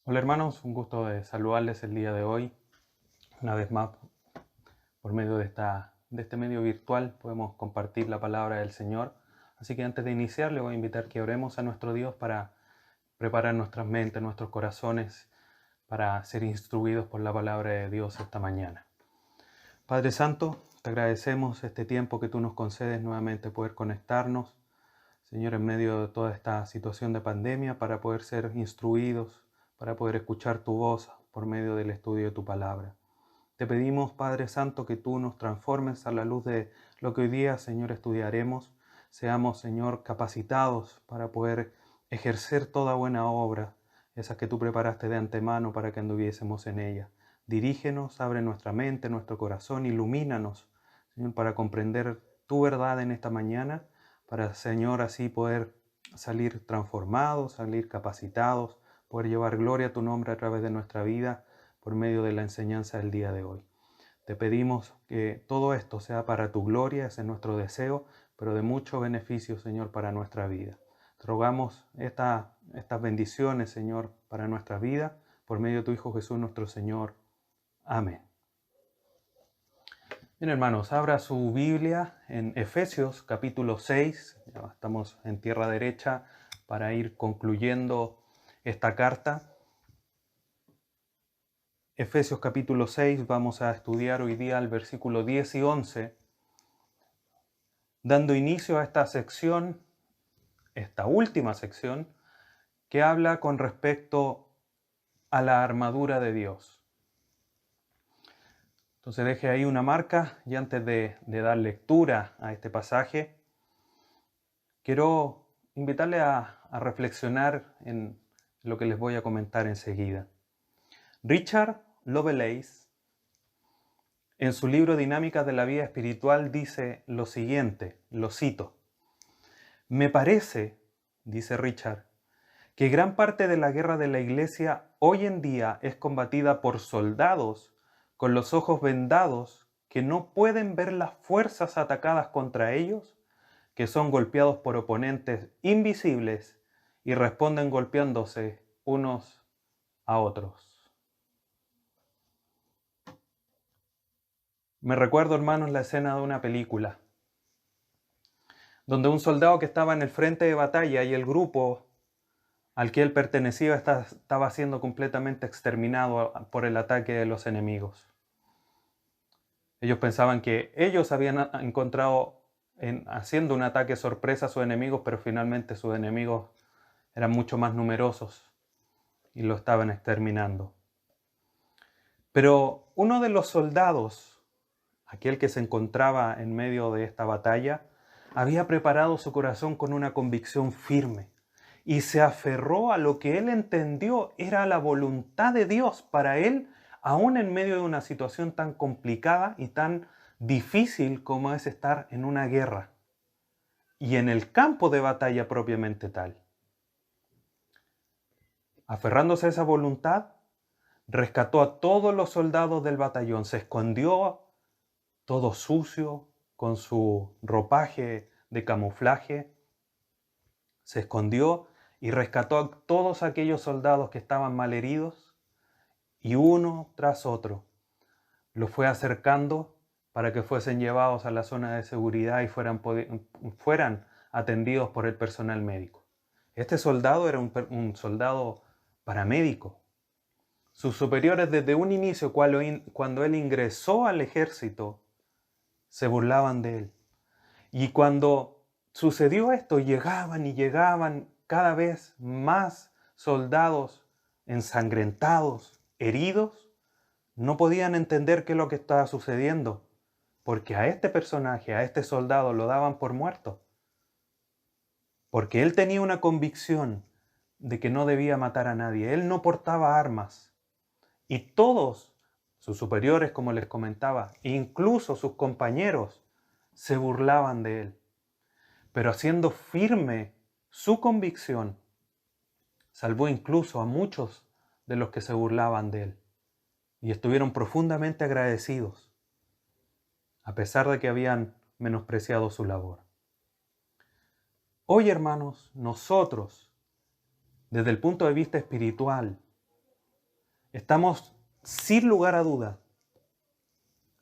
Hola hermanos, un gusto de saludarles el día de hoy. Una vez más, por medio de este medio virtual, podemos compartir la palabra del Señor. Así que antes de iniciar, le voy a invitar que oremos a nuestro Dios para preparar nuestras mentes, nuestros corazones, para ser instruidos por la palabra de Dios esta mañana. Padre Santo, te agradecemos este tiempo que tú nos concedes nuevamente poder conectarnos, Señor, en medio de toda esta situación de pandemia, para poder ser instruidos, para poder escuchar tu voz por medio del estudio de tu palabra. Te pedimos, Padre Santo, que tú nos transformes a la luz de lo que hoy día, Señor, estudiaremos. Seamos, Señor, capacitados para poder ejercer toda buena obra, esa que tú preparaste de antemano para que anduviésemos en ella. Dirígenos, abre nuestra mente, nuestro corazón, ilumínanos, Señor, para comprender tu verdad en esta mañana, para, Señor, así poder salir transformados, salir capacitados, poder llevar gloria a tu nombre a través de nuestra vida por medio de la enseñanza del día de hoy. Te pedimos que todo esto sea para tu gloria, ese es nuestro deseo, pero de mucho beneficio, Señor, para nuestra vida. Te rogamos estas bendiciones, Señor, para nuestra vida, por medio de tu Hijo Jesús, nuestro Señor. Amén. Bien, hermanos, abra su Biblia en Efesios capítulo 6. Ya estamos en tierra derecha para ir concluyendo esta carta. Efesios capítulo 6, vamos a estudiar hoy día el versículo 10 y 11, dando inicio a esta sección, esta última sección, que habla con respecto a la armadura de Dios. Entonces deje ahí una marca y antes de dar lectura a este pasaje, quiero invitarle a reflexionar en lo que les voy a comentar enseguida. Richard Lovelace, en su libro Dinámicas de la Vida Espiritual, dice lo siguiente, lo cito: "Me parece", dice Richard, "que gran parte de la guerra de la Iglesia hoy en día es combatida por soldados con los ojos vendados que no pueden ver las fuerzas atacadas contra ellos, que son golpeados por oponentes invisibles y responden golpeándose unos a otros". Me recuerdo, hermanos, la escena de una película, donde un soldado que estaba en el frente de batalla y el grupo al que él pertenecía estaba siendo completamente exterminado por el ataque de los enemigos. Ellos pensaban que ellos habían encontrado haciendo un ataque sorpresa a sus enemigos, pero finalmente sus enemigos eran mucho más numerosos y lo estaban exterminando. Pero uno de los soldados, aquel que se encontraba en medio de esta batalla, había preparado su corazón con una convicción firme y se aferró a lo que él entendió era la voluntad de Dios para él, aún en medio de una situación tan complicada y tan difícil como es estar en una guerra y en el campo de batalla propiamente tal. Aferrándose a esa voluntad, rescató a todos los soldados del batallón, se escondió todo sucio, con su ropaje de camuflaje, se escondió y rescató a todos aquellos soldados que estaban malheridos y uno tras otro los fue acercando para que fuesen llevados a la zona de seguridad y fueran atendidos por el personal médico. Este soldado era un soldado paramédico. Sus superiores desde un inicio, cuando él ingresó al ejército, se burlaban de él. Y cuando sucedió esto, llegaban y llegaban cada vez más soldados ensangrentados, heridos, no podían entender qué es lo que estaba sucediendo, porque a este personaje, a este soldado, lo daban por muerto. Porque él tenía una convicción de que no debía matar a nadie. Él no portaba armas. Y todos sus superiores, como les comentaba, incluso sus compañeros, se burlaban de él. Pero haciendo firme su convicción, salvó incluso a muchos de los que se burlaban de él. Y estuvieron profundamente agradecidos, a pesar de que habían menospreciado su labor. Hoy, hermanos, nosotros, desde el punto de vista espiritual, Estamos, sin lugar a duda,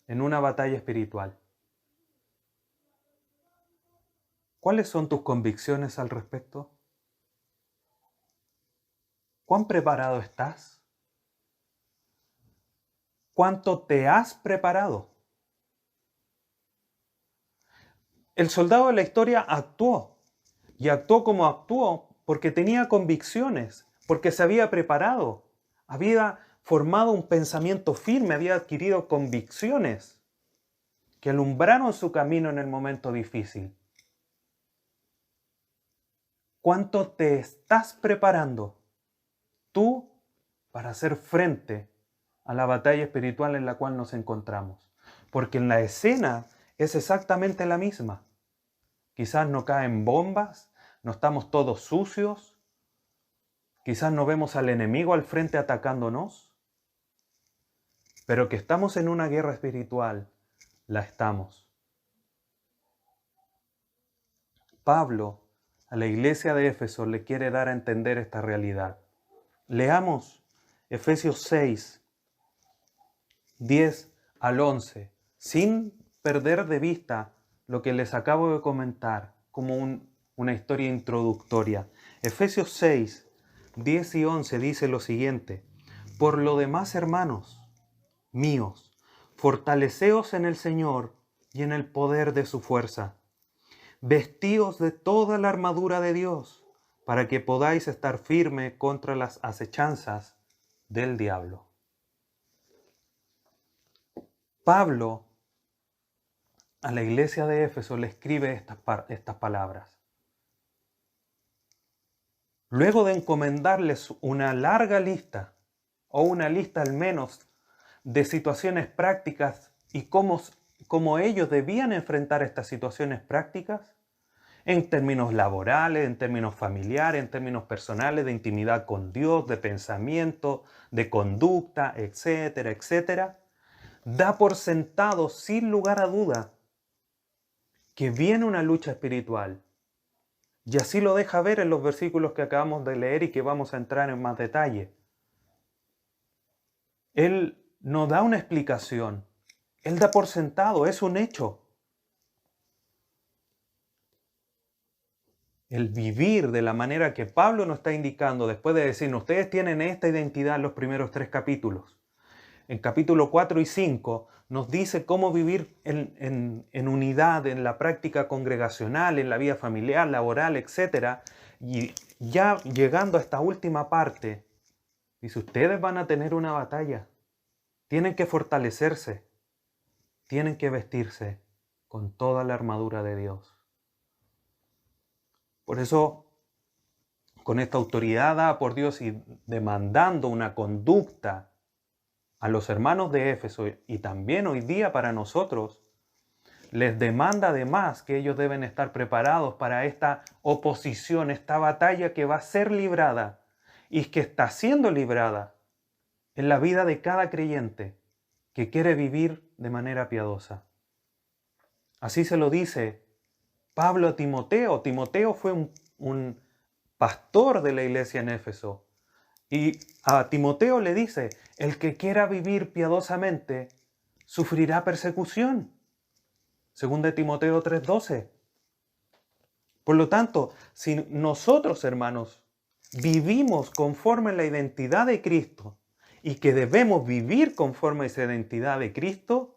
en una batalla espiritual. ¿Cuáles son tus convicciones al respecto? ¿Cuán preparado estás? ¿Cuánto te has preparado? El soldado de la historia actuó, y actuó como actuó porque tenía convicciones, porque se había preparado, había formado un pensamiento firme, había adquirido convicciones que alumbraron su camino en el momento difícil. ¿Cuánto te estás preparando tú para hacer frente a la batalla espiritual en la cual nos encontramos? Porque en la escena es exactamente la misma. Quizás no caen bombas, no estamos todos sucios, quizás no vemos al enemigo al frente atacándonos, pero que estamos en una guerra espiritual, la estamos. Pablo a la iglesia de Éfeso le quiere dar a entender esta realidad. Leamos Efesios 6, 10 al 11, sin perder de vista lo que les acabo de comentar como una historia introductoria. Efesios 6, 10 y 11 dice lo siguiente: por lo demás, hermanos míos, fortaleceos en el Señor y en el poder de su fuerza. Vestíos de toda la armadura de Dios, para que podáis estar firme contra las acechanzas del diablo. Pablo a la iglesia de Éfeso le escribe estas palabras. Luego de encomendarles una larga lista, o una lista al menos, de situaciones prácticas y cómo ellos debían enfrentar estas situaciones prácticas, en términos laborales, en términos familiares, en términos personales, de intimidad con Dios, de pensamiento, de conducta, etcétera, etcétera, da por sentado, sin lugar a duda, que viene una lucha espiritual. Y así lo deja ver en los versículos que acabamos de leer y que vamos a entrar en más detalle. Él no da una explicación, él da por sentado, es un hecho. El vivir de la manera que Pablo nos está indicando después de decirnos, ustedes tienen esta identidad en los primeros 3 capítulos. En capítulo 4 y 5 nos dice cómo vivir en unidad, en la práctica congregacional, en la vida familiar, laboral, etc. Y ya llegando a esta última parte, dice, ustedes van a tener una batalla. Tienen que fortalecerse. Tienen que vestirse con toda la armadura de Dios. Por eso, con esta autoridad dada por Dios y demandando una conducta a los hermanos de Éfeso y también hoy día para nosotros, les demanda además que ellos deben estar preparados para esta oposición, esta batalla que va a ser librada y que está siendo librada en la vida de cada creyente que quiere vivir de manera piadosa. Así se lo dice Pablo a Timoteo. Timoteo fue un pastor de la iglesia en Éfeso. Y a Timoteo le dice, el que quiera vivir piadosamente sufrirá persecución. Según de Timoteo 3:12. Por lo tanto, si nosotros, hermanos, vivimos conforme a la identidad de Cristo y que debemos vivir conforme a esa identidad de Cristo,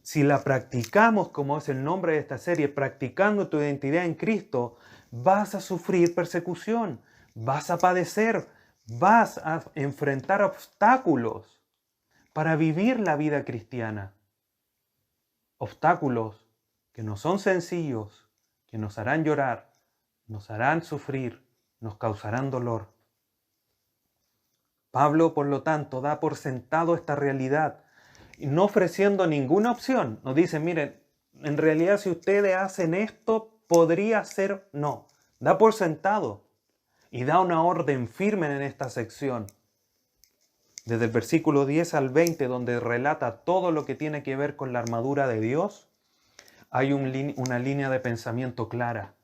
si la practicamos, como es el nombre de esta serie, practicando tu identidad en Cristo, vas a sufrir persecución, vas a padecer, vas a enfrentar obstáculos para vivir la vida cristiana. Obstáculos que no son sencillos, que nos harán llorar, nos harán sufrir, nos causarán dolor. Pablo, por lo tanto, da por sentado esta realidad, no ofreciendo ninguna opción. Nos dice, miren, en realidad si ustedes hacen esto, podría ser no. Da por sentado y da una orden firme en esta sección. Desde el versículo 10 al 20, donde relata todo lo que tiene que ver con la armadura de Dios, hay una línea de pensamiento clara.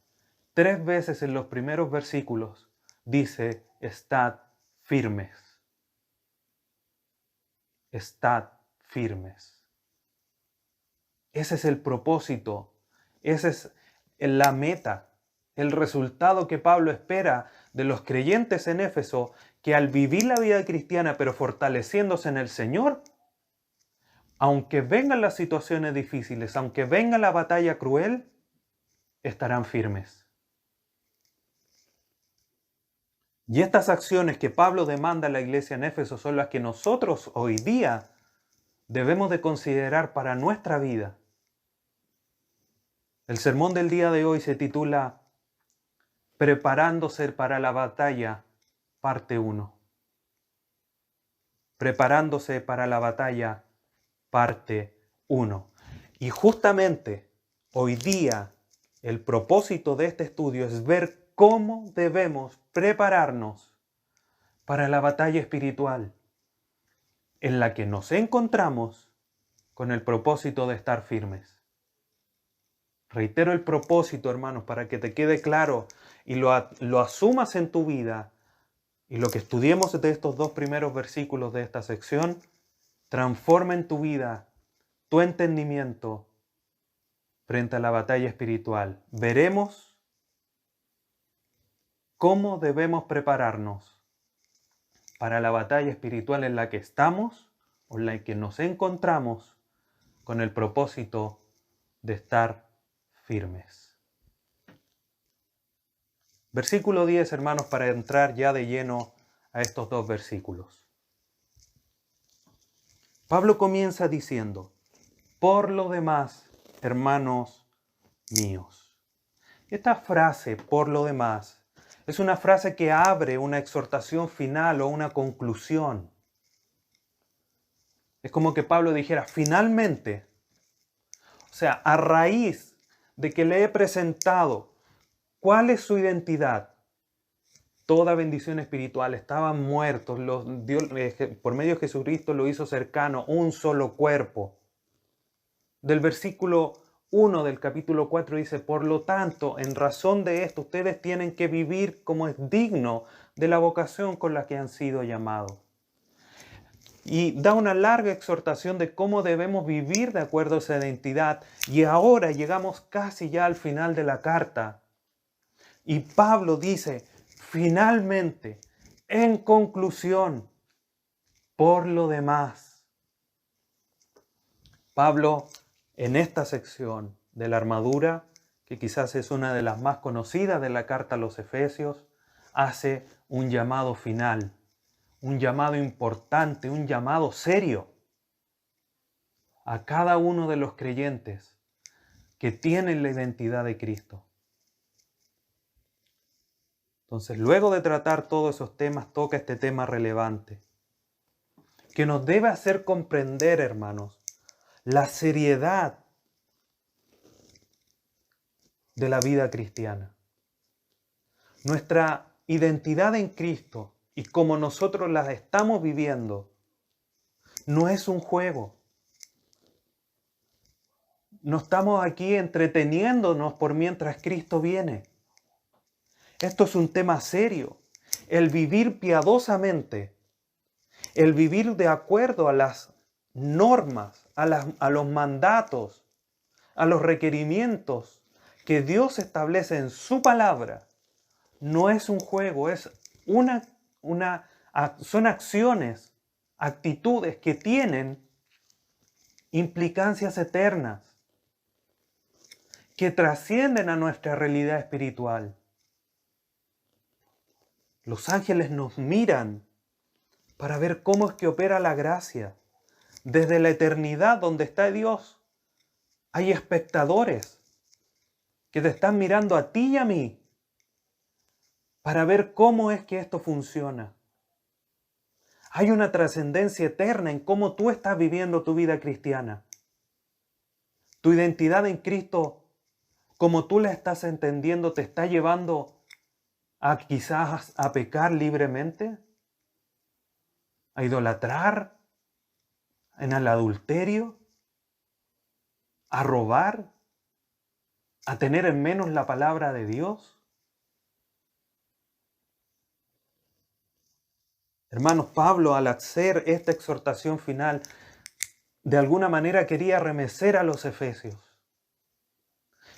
3 veces en los primeros versículos dice, estad firmes. estad firmes. Ese es el propósito, esa es la meta, el resultado que Pablo espera de los creyentes en Éfeso, que al vivir la vida cristiana pero fortaleciéndose en el Señor, aunque vengan las situaciones difíciles, aunque venga la batalla cruel, estarán firmes. Y estas acciones que Pablo demanda a la iglesia en Éfeso son las que nosotros hoy día debemos de considerar para nuestra vida. El sermón del día de hoy se titula Preparándose para la batalla, parte 1. Preparándose para la batalla, parte 1. Y justamente hoy día el propósito de este estudio es ver cómo debemos prepararnos para la batalla espiritual en la que nos encontramos con el propósito de estar firmes. Reitero el propósito, hermanos, para que te quede claro y lo asumas en tu vida. Y lo que estudiemos de estos 2 primeros versículos de esta sección transforma en tu vida tu entendimiento frente a la batalla espiritual. Veremos cómo debemos prepararnos para la batalla espiritual en la que estamos o en la que nos encontramos con el propósito de estar firmes. Versículo 10, hermanos, para entrar ya de lleno a estos 2 versículos. Pablo comienza diciendo, por lo demás, hermanos míos. Esta frase, por lo demás, es una frase que abre una exhortación final o una conclusión. Es como que Pablo dijera, finalmente, o sea, a raíz de que le he presentado cuál es su identidad, toda bendición espiritual, estaban muertos, Dios, por medio de Jesucristo lo hizo cercano, un solo cuerpo. Del versículo 1 del capítulo 4 dice, por lo tanto, en razón de esto, ustedes tienen que vivir como es digno de la vocación con la que han sido llamados. Y da una larga exhortación de cómo debemos vivir de acuerdo a esa identidad. Y ahora llegamos casi ya al final de la carta. Y Pablo dice, finalmente, en conclusión, por lo demás. Pablo, en esta sección de la armadura, que quizás es una de las más conocidas de la carta a los Efesios, hace un llamado final, un llamado importante, un llamado serio a cada uno de los creyentes que tienen la identidad de Cristo. Entonces, luego de tratar todos esos temas, toca este tema relevante, que nos debe hacer comprender, hermanos, la seriedad de la vida cristiana. Nuestra identidad en Cristo y como nosotros la estamos viviendo no es un juego. No estamos aquí entreteniéndonos por mientras Cristo viene. Esto es un tema serio. El vivir piadosamente, el vivir de acuerdo a las normas, a los mandatos, a los requerimientos que Dios establece en su palabra, no es un juego, es son acciones, actitudes que tienen implicancias eternas, que trascienden a nuestra realidad espiritual. Los ángeles nos miran para ver cómo es que opera la gracia. Desde la eternidad donde está Dios, hay espectadores que te están mirando a ti y a mí para ver cómo es que esto funciona. Hay una trascendencia eterna en cómo tú estás viviendo tu vida cristiana. Tu identidad en Cristo, como tú la estás entendiendo, te está llevando a quizás a pecar libremente, a idolatrar, en el adulterio, a robar, a tener en menos la palabra de Dios. Hermanos, Pablo, al hacer esta exhortación final, de alguna manera quería remecer a los efesios.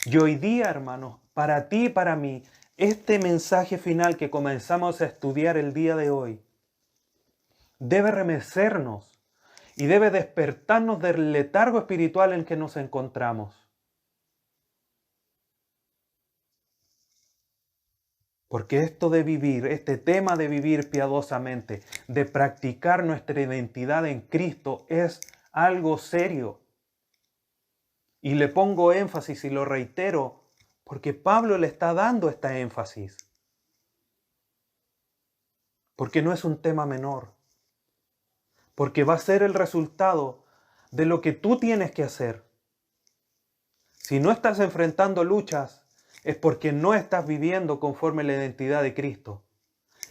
Y hoy día, hermanos, para ti y para mí, este mensaje final que comenzamos a estudiar el día de hoy, debe remecernos y debe despertarnos del letargo espiritual en que nos encontramos. Porque esto de vivir, este tema de vivir piadosamente, de practicar nuestra identidad en Cristo, es algo serio. Y le pongo énfasis y lo reitero, porque Pablo le está dando esta énfasis. Porque no es un tema menor. Porque va a ser el resultado de lo que tú tienes que hacer. Si no estás enfrentando luchas, es porque no estás viviendo conforme la identidad de Cristo.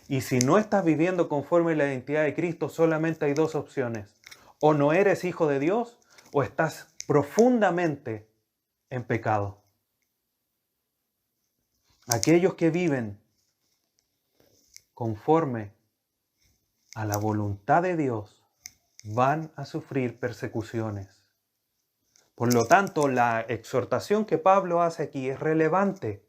Y si no estás viviendo conforme la identidad de Cristo, solamente hay dos opciones. O no eres hijo de Dios, o estás profundamente en pecado. Aquellos que viven conforme a la voluntad de Dios van a sufrir persecuciones. Por lo tanto, la exhortación que Pablo hace aquí es relevante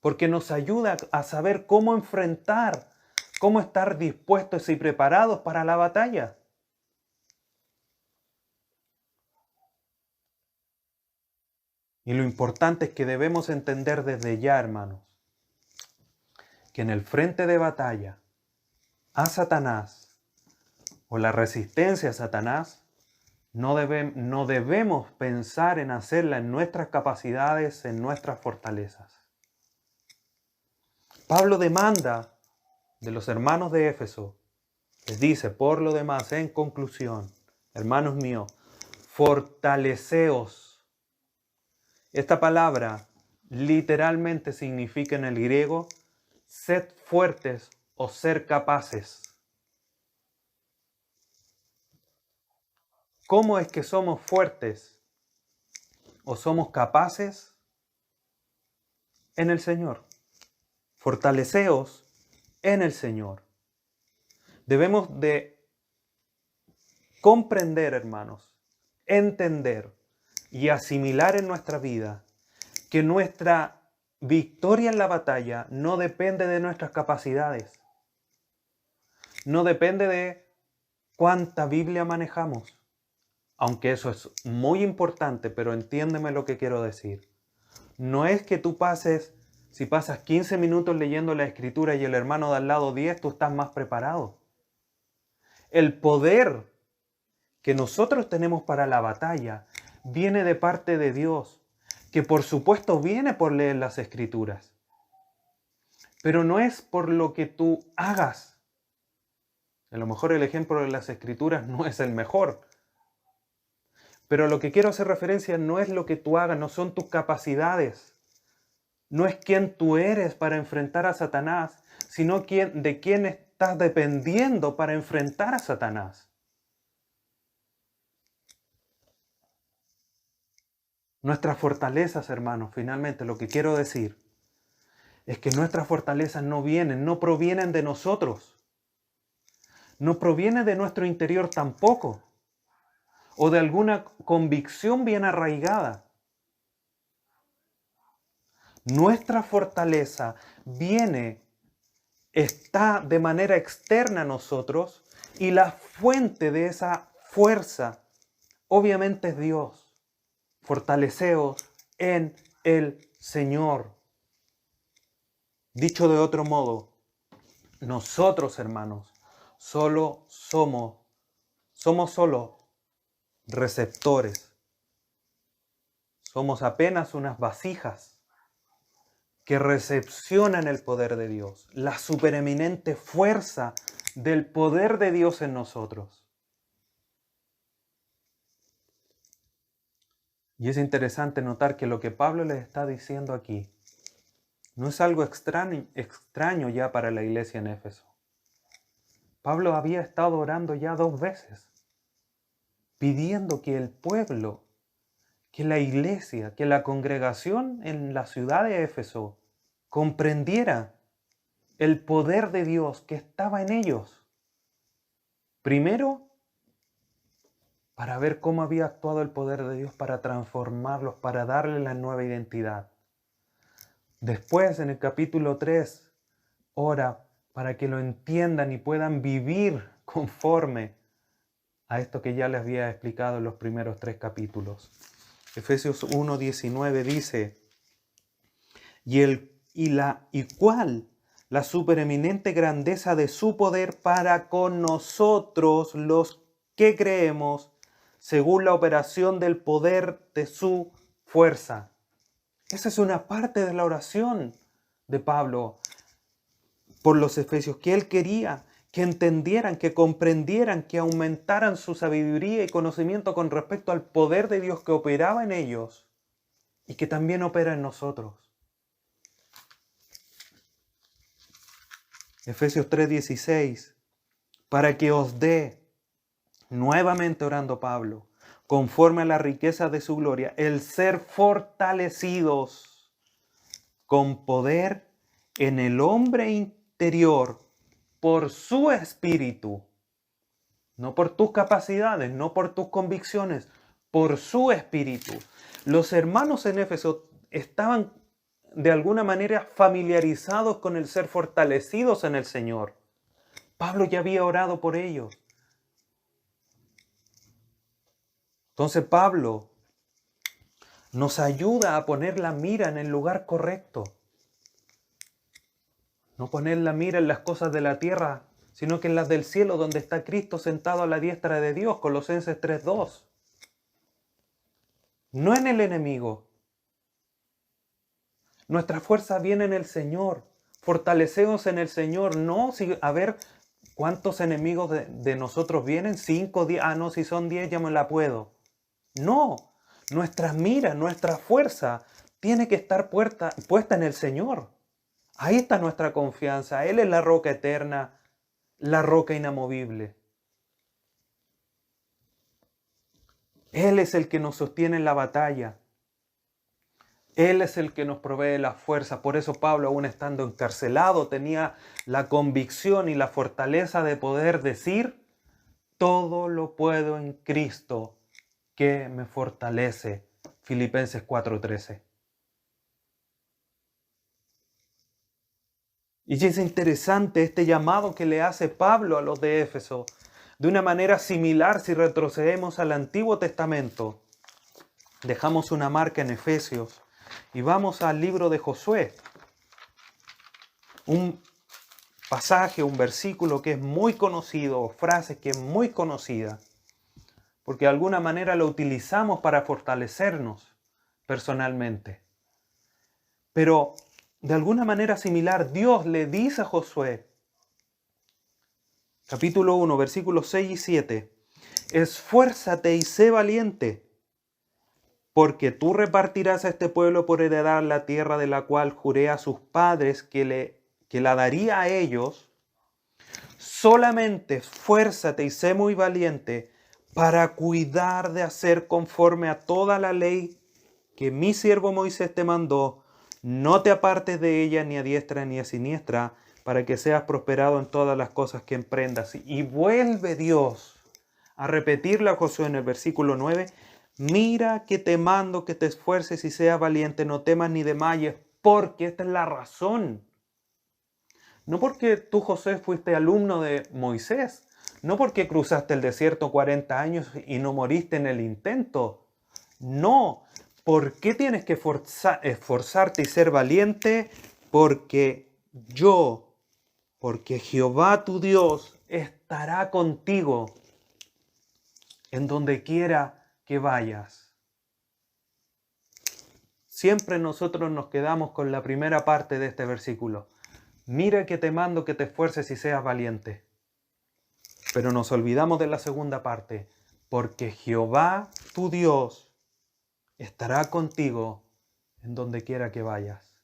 porque nos ayuda a saber cómo enfrentar, cómo estar dispuestos y preparados para la batalla. Y lo importante es que debemos entender desde ya, hermanos, que en el frente de batalla a Satanás o la resistencia a Satanás, no debemos pensar en hacerla en nuestras capacidades, en nuestras fortalezas. Pablo demanda de los hermanos de Éfeso, les dice, por lo demás, en conclusión, hermanos míos, fortaleceos. Esta palabra literalmente significa en el griego, sed fuertes o ser capaces. ¿Cómo es que somos fuertes o somos capaces? En el Señor. Fortaleceos en el Señor. Debemos de comprender, hermanos, entender y asimilar en nuestra vida que nuestra victoria en la batalla no depende de nuestras capacidades. No depende de cuánta Biblia manejamos. Aunque eso es muy importante, pero entiéndeme lo que quiero decir. No es que tú si pasas 15 minutos leyendo la Escritura y el hermano de al lado 10, tú estás más preparado. El poder que nosotros tenemos para la batalla viene de parte de Dios, que por supuesto viene por leer las Escrituras. Pero no es por lo que tú hagas. A lo mejor el ejemplo de las Escrituras no es el mejor. Pero lo que quiero hacer referencia no es lo que tú hagas, no son tus capacidades. No es quién tú eres para enfrentar a Satanás, sino de quién estás dependiendo para enfrentar a Satanás. Nuestras fortalezas, hermanos, finalmente lo que quiero decir es que nuestras fortalezas no provienen de nosotros. No provienen de nuestro interior tampoco, o de alguna convicción bien arraigada. Nuestra fortaleza está de manera externa a nosotros y la fuente de esa fuerza obviamente es Dios. Fortaleceos en el Señor. Dicho de otro modo, nosotros, hermanos, somos solo receptores. Somos apenas unas vasijas que recepcionan el poder de Dios, la supereminente fuerza del poder de Dios en nosotros. Y es interesante notar que lo que Pablo les está diciendo aquí no es algo extraño ya para la iglesia en Éfeso. Pablo había estado orando ya 2 veces, pidiendo que el pueblo, que la iglesia, que la congregación en la ciudad de Éfeso comprendiera el poder de Dios que estaba en ellos. Primero, para ver cómo había actuado el poder de Dios para transformarlos, para darles la nueva identidad. Después, en el capítulo 3, ora para que lo entiendan y puedan vivir conforme a esto que ya les había explicado en los primeros 3 capítulos. Efesios 1:19 dice, ¿y cuál? La supereminente grandeza de su poder para con nosotros los que creemos, según la operación del poder de su fuerza. Esa es una parte de la oración de Pablo por los efesios, que él quería que entendieran, que comprendieran, que aumentaran su sabiduría y conocimiento con respecto al poder de Dios que operaba en ellos y que también opera en nosotros. Efesios 3:16, para que os dé, nuevamente orando Pablo, conforme a la riqueza de su gloria, el ser fortalecidos con poder en el hombre interior por su espíritu, no por tus capacidades, no por tus convicciones, por su espíritu. Los hermanos en Éfeso estaban de alguna manera familiarizados con el ser fortalecidos en el Señor. Pablo ya había orado por ellos. Entonces Pablo nos ayuda a poner la mira en el lugar correcto. No poner la mira en las cosas de la tierra, sino que en las del cielo, donde está Cristo sentado a la diestra de Dios, Colosenses 3:2. No en el enemigo. Nuestra fuerza viene en el Señor. Fortalecemos en el Señor. No, a ver cuántos enemigos de nosotros vienen. 5, 10. No, si son 10 ya me la puedo. No. Nuestra mira, nuestra fuerza tiene que estar puesta en el Señor. Ahí está nuestra confianza. Él es la roca eterna, la roca inamovible. Él es el que nos sostiene en la batalla. Él es el que nos provee la fuerza. Por eso Pablo, aún estando encarcelado, tenía la convicción y la fortaleza de poder decir, todo lo puedo en Cristo que me fortalece. Filipenses 4:13. Y es interesante este llamado que le hace Pablo a los de Éfeso. De una manera similar, si retrocedemos al Antiguo Testamento, dejamos una marca en Efesios y vamos al libro de Josué. Un pasaje, un versículo que es muy conocido, frase que es muy conocida, porque de alguna manera lo utilizamos para fortalecernos personalmente. Pero de alguna manera similar, Dios le dice a Josué, capítulo 1, versículos 6 y 7, esfuérzate y sé valiente, porque tú repartirás a este pueblo por heredar la tierra de la cual juré a sus padres que la daría a ellos. Solamente esfuérzate y sé muy valiente para cuidar de hacer conforme a toda la ley que mi siervo Moisés te mandó. No te apartes de ella ni a diestra ni a siniestra, para que seas prosperado en todas las cosas que emprendas. Y vuelve Dios a repetirle a Josué en el versículo 9, mira que te mando que te esfuerces y seas valiente, no temas ni desmayes, porque esta es la razón. No porque tú, José, fuiste alumno de Moisés, no porque cruzaste el desierto 40 años y no moriste en el intento. No, ¿por qué tienes que esforzarte y ser valiente? Porque Jehová tu Dios estará contigo en donde quiera que vayas. Siempre nosotros nos quedamos con la primera parte de este versículo. Mira que te mando que te esfuerces y seas valiente. Pero nos olvidamos de la segunda parte. Porque Jehová tu Dios estará contigo en donde quiera que vayas.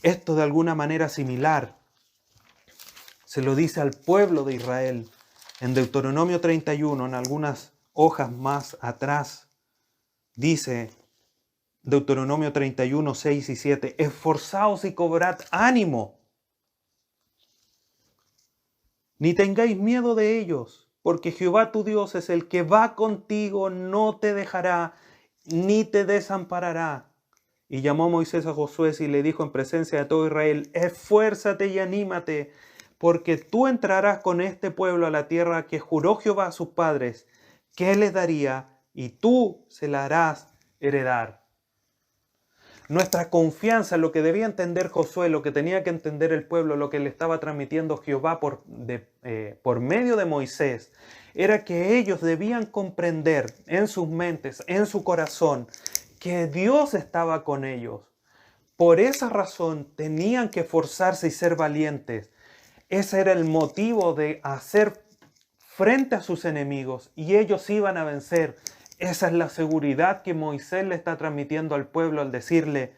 Esto de alguna manera similar se lo dice al pueblo de Israel en Deuteronomio 31, en algunas hojas más atrás. Dice Deuteronomio 31, 6 y 7, esforzaos y cobrad ánimo. Ni tengáis miedo de ellos, porque Jehová tu Dios es el que va contigo, no te dejará, ni te desamparará. Y llamó Moisés a Josué y le dijo en presencia de todo Israel: esfuérzate y anímate, porque tú entrarás con este pueblo a la tierra que juró Jehová a sus padres, que les daría, y tú se la harás heredar. Nuestra confianza, lo que debía entender Josué, lo que tenía que entender el pueblo, lo que le estaba transmitiendo Jehová por medio de Moisés, era que ellos debían comprender en sus mentes, en su corazón, que Dios estaba con ellos. Por esa razón tenían que esforzarse y ser valientes. Ese era el motivo de hacer frente a sus enemigos y ellos iban a vencer. Esa es la seguridad que Moisés le está transmitiendo al pueblo al decirle: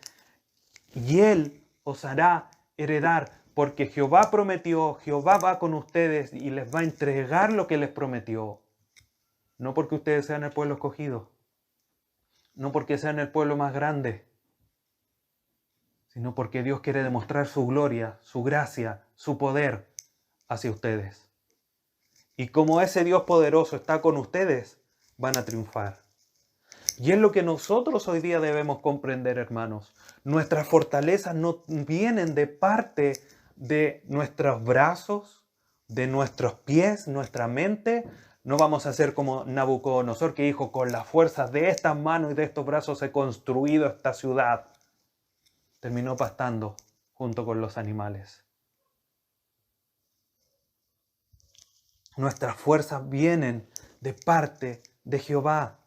y Él os hará heredar, porque Jehová prometió, Jehová va con ustedes y les va a entregar lo que les prometió. No porque ustedes sean el pueblo escogido, no porque sean el pueblo más grande, sino porque Dios quiere demostrar su gloria, su gracia, su poder hacia ustedes. Y como ese Dios poderoso está con ustedes, van a triunfar. Y es lo que nosotros hoy día debemos comprender, hermanos. Nuestras fortalezas no vienen de parte de nuestros brazos, de nuestros pies, nuestra mente. No vamos a ser como Nabucodonosor, que dijo: con las fuerzas de estas manos y de estos brazos he construido esta ciudad. Terminó pastando junto con los animales. Nuestras fuerzas vienen de parte de Jehová.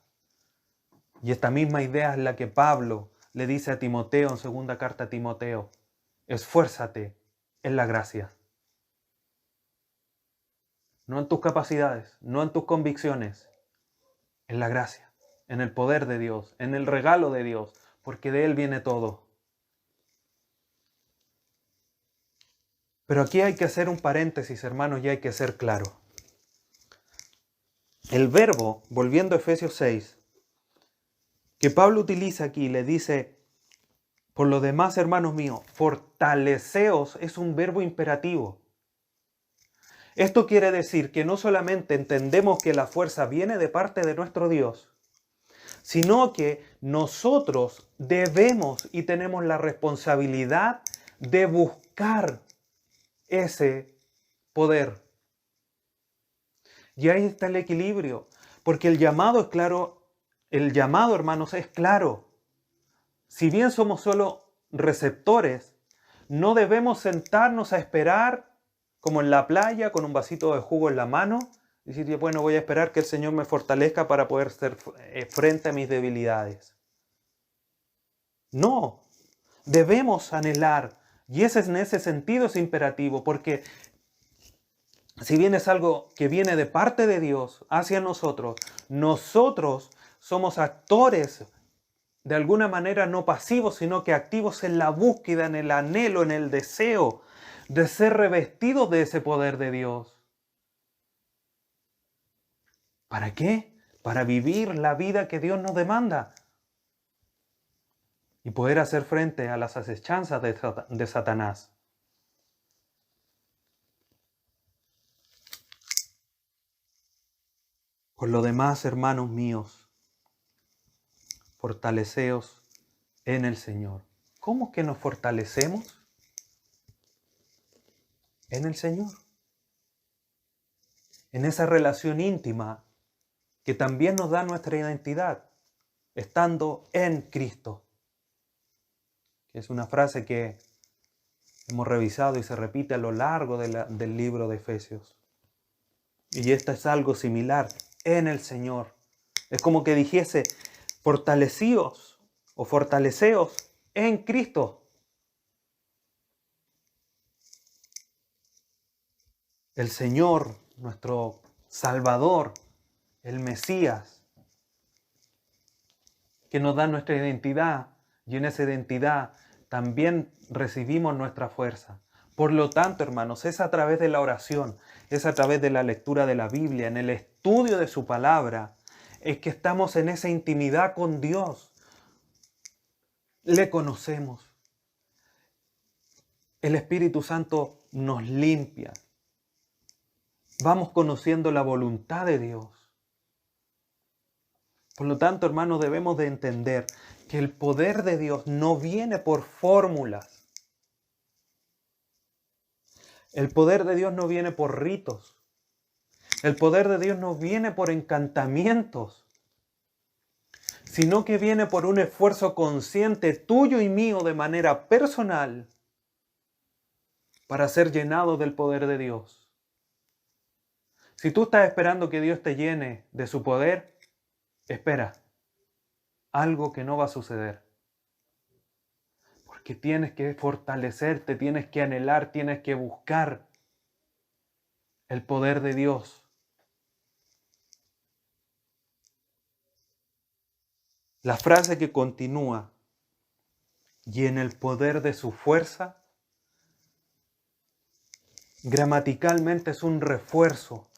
Y esta misma idea es la que Pablo le dice a Timoteo en segunda carta a Timoteo: esfuérzate en la gracia. No en tus capacidades, no en tus convicciones, en la gracia, en el poder de Dios, en el regalo de Dios, porque de Él viene todo. Pero aquí hay que hacer un paréntesis, hermanos, y hay que ser claro. El verbo, volviendo a Efesios 6, que Pablo utiliza aquí, le dice: por lo demás, hermanos míos, fortaleceos, es un verbo imperativo. Esto quiere decir que no solamente entendemos que la fuerza viene de parte de nuestro Dios, sino que nosotros debemos y tenemos la responsabilidad de buscar ese poder. Y ahí está el equilibrio, porque el llamado es claro, el llamado, hermanos, es claro. Si bien somos solo receptores, no debemos sentarnos a esperar como en la playa con un vasito de jugo en la mano y decir: bueno, voy a esperar que el Señor me fortalezca para poder hacer frente a mis debilidades. No, debemos anhelar, y ese en ese sentido es imperativo, porque si bien es algo que viene de parte de Dios hacia nosotros, nosotros somos actores de alguna manera no pasivos, sino que activos en la búsqueda, en el anhelo, en el deseo de ser revestidos de ese poder de Dios. ¿Para qué? Para vivir la vida que Dios nos demanda y poder hacer frente a las acechanzas de Satanás. Por lo demás, hermanos míos, fortaleceos en el Señor. ¿Cómo que nos fortalecemos? En el Señor. En esa relación íntima que también nos da nuestra identidad, estando en Cristo. Que es una frase que hemos revisado y se repite a lo largo del libro de Efesios. Y esta es algo similar, en el Señor. Es como que dijese: fortalecíos o fortaleceos en Cristo. El Señor, nuestro Salvador, el Mesías, que nos da nuestra identidad, y en esa identidad también recibimos nuestra fuerza. Por lo tanto, hermanos, es a través de la oración, es a través de la lectura de la Biblia, en el estudio de su palabra, es que estamos en esa intimidad con Dios. Le conocemos. El Espíritu Santo nos limpia. vamos conociendo la voluntad de Dios. Por lo tanto, hermanos, debemos de entender que el poder de Dios no viene por fórmulas. El poder de Dios no viene por ritos. El poder de Dios no viene por encantamientos, sino que viene por un esfuerzo consciente tuyo y mío de manera personal para ser llenado del poder de Dios. Si tú estás esperando que Dios te llene de su poder, espera, algo que no va a suceder. Porque tienes que fortalecerte, tienes que anhelar, tienes que buscar el poder de Dios. La frase que continúa, y en el poder de su fuerza, gramaticalmente es un refuerzo,